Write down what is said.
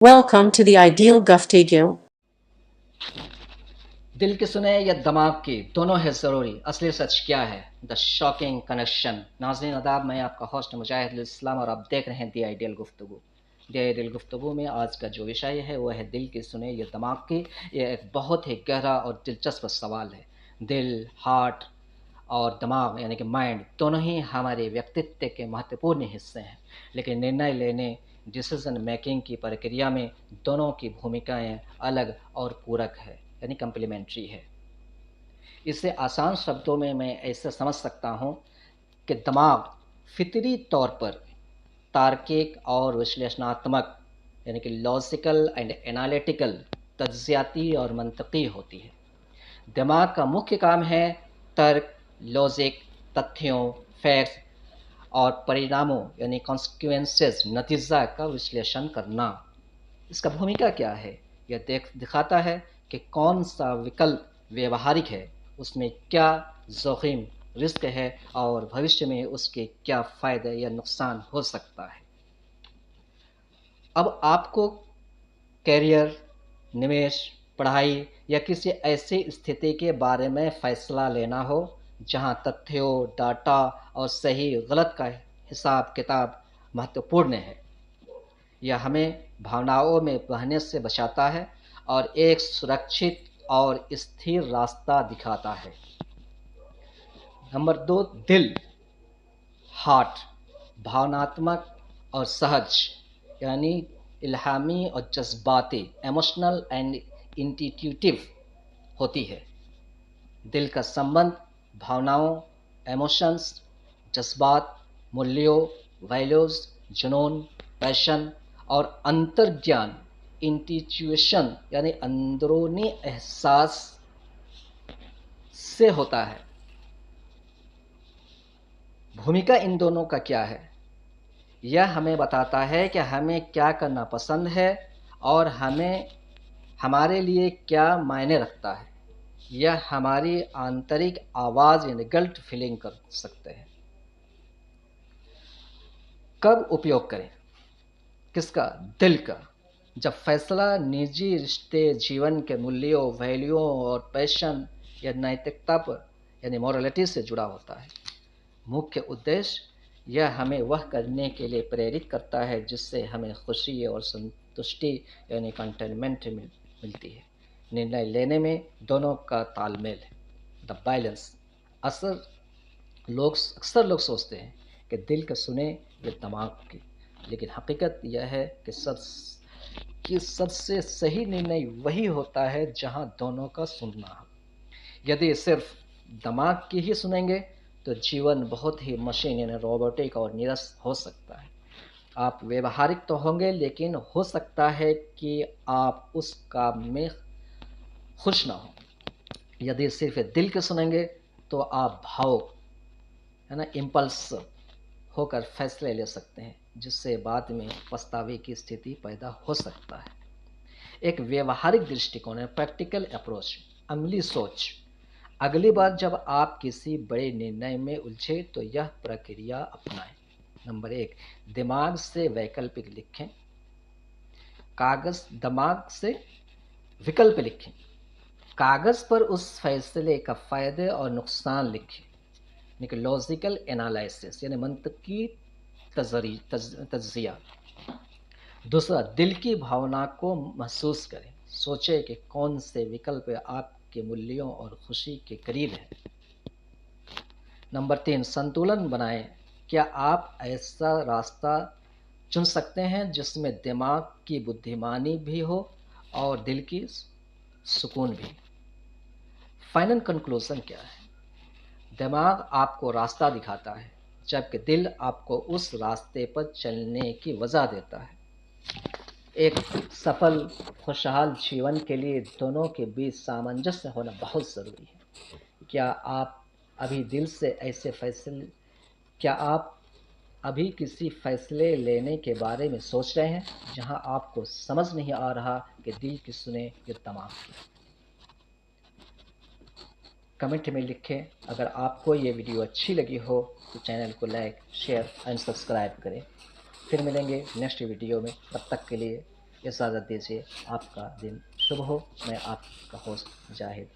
Welcome to the Ideal Guftagil. दिल की सुने या दिमाग की, दोनों है ज़रूरी। असली सच क्या है? The shocking connection. नाज़रीन आदाब, मैं आपका होस्ट मुजाहिदुल इस्लाम और आप देख रहे हैं दी आइडियल गुफ्तगू। दी आइडियल गुफ्तगू में आज का जो विषय है वह है दिल की सुने या दिमाग की। यह एक बहुत ही गहरा और दिलचस्प सवाल है। दिल, हार्ट और दिमाग यानी कि माइंड दोनों ही हमारे व्यक्तित्व के महत्वपूर्ण हिस्से हैं, लेकिन निर्णय लेने, डिसीजन मेकिंग की प्रक्रिया में दोनों की भूमिकाएं अलग और पूरक है, यानी कम्प्लीमेंट्री है। इसे आसान शब्दों में मैं ऐसे समझ सकता हूँ कि दिमाग फितरी तौर पर तार्किक और विश्लेषणात्मक यानी कि लॉजिकल एंड एनालिटिकल, तज्जियाती और मंतकी होती है। दिमाग का मुख्य काम है तर्क, लॉजिक, तथ्यों, फैक्ट्स और परिणामों यानी कॉन्सिक्वेंसेस, नतीजा का विश्लेषण करना। इसका भूमिका क्या है? यह दिखाता है कि कौन सा विकल्प व्यवहारिक है, उसमें क्या जोखिम, रिस्क है और भविष्य में उसके क्या फ़ायदे या नुकसान हो सकता है। अब आपको करियर, निवेश, पढ़ाई या किसी ऐसी स्थिति के बारे में फ़ैसला लेना हो जहां तथ्यों, डाटा और सही गलत का हिसाब किताब महत्वपूर्ण है। यह हमें भावनाओं में बहने से बचाता है और एक सुरक्षित और स्थिर रास्ता दिखाता है। नंबर 2, दिल, हार्ट, भावनात्मक और सहज यानी इल्हामी और जज्बाती, इमोशनल एंड इंट्यूटिव होती है। दिल का संबंध भावनाओं, इमोशंस, जज्बात, मूल्यों, वैल्यूज, जुनून, पैशन और अंतर्ज्ञान, इंट्यूशन यानी अंदरूनी एहसास से होता है। भूमिका इन दोनों का क्या है? यह हमें बताता है कि हमें क्या करना पसंद है और हमें हमारे लिए क्या मायने रखता है। यह हमारी आंतरिक आवाज़ यानी गल्ट फीलिंग कर सकते हैं। कब उपयोग करें? किसका? दिल का। जब फैसला निजी रिश्ते, जीवन के मूल्यों, वैल्यूओं और पैशन या नैतिकता पर यानी मोरालिटी से जुड़ा होता है। मुख्य उद्देश्य यह हमें वह करने के लिए प्रेरित करता है जिससे हमें खुशी और संतुष्टि यानी कंटेनमेंट मिलती है। निर्णय लेने में दोनों का तालमेल है, द बैलेंस। अक्सर लोग सोचते हैं कि दिल का सुने या दिमाग की, लेकिन हकीकत यह है कि सबसे सही निर्णय वही होता है जहां दोनों का सुनना हो। यदि सिर्फ दिमाग की ही सुनेंगे तो जीवन बहुत ही मशीन यानी रोबोटिक और नीरस हो सकता है। आप व्यवहारिक तो होंगे, लेकिन हो सकता है कि आप उस काम में खुश ना हो। यदि सिर्फ दिल के सुनेंगे तो आप भावुक है ना, इम्पल्स होकर फैसले ले सकते हैं, जिससे बाद में पछतावे की स्थिति पैदा हो सकता है। एक व्यवहारिक दृष्टिकोण है, प्रैक्टिकल अप्रोच, अमली सोच। अगली बार जब आप किसी बड़े निर्णय में उलझे तो यह प्रक्रिया अपनाएं। नंबर 1, दिमाग से वैकल्पिक लिखें। दिमाग से विकल्प लिखें। कागज पर उस फैसले का फायदे और नुकसान लिखें, यानी लॉजिकल एनालिसिस यानी मंतकी तज्जिया। दूसरा, दिल की भावना को महसूस करें। सोचें कि कौन से विकल्प आपके मूल्यों और खुशी के करीब है। नंबर 3, संतुलन बनाएं। क्या आप ऐसा रास्ता चुन सकते हैं जिसमें दिमाग की बुद्धिमानी भी हो और दिल की सुकून भी? फाइनल कंक्लूजन क्या है? दिमाग आपको रास्ता दिखाता है, जबकि दिल आपको उस रास्ते पर चलने की वजह देता है। एक सफल, खुशहाल जीवन के लिए दोनों के बीच सामंजस्य होना बहुत ज़रूरी है। क्या आप अभी दिल से ऐसे फैसले क्या आप अभी किसी फैसले लेने के बारे में सोच रहे हैं जहां आपको समझ नहीं आ रहा कि दिल की सुने या दिमाग की? कमेंट में लिखें। अगर आपको ये वीडियो अच्छी लगी हो तो चैनल को लाइक, शेयर एंड सब्सक्राइब करें। फिर मिलेंगे नेक्स्ट वीडियो में, तब तक के लिए इजाज़त दीजिए। आपका दिन शुभ हो। मैं आपका होस्ट मुजाहिद।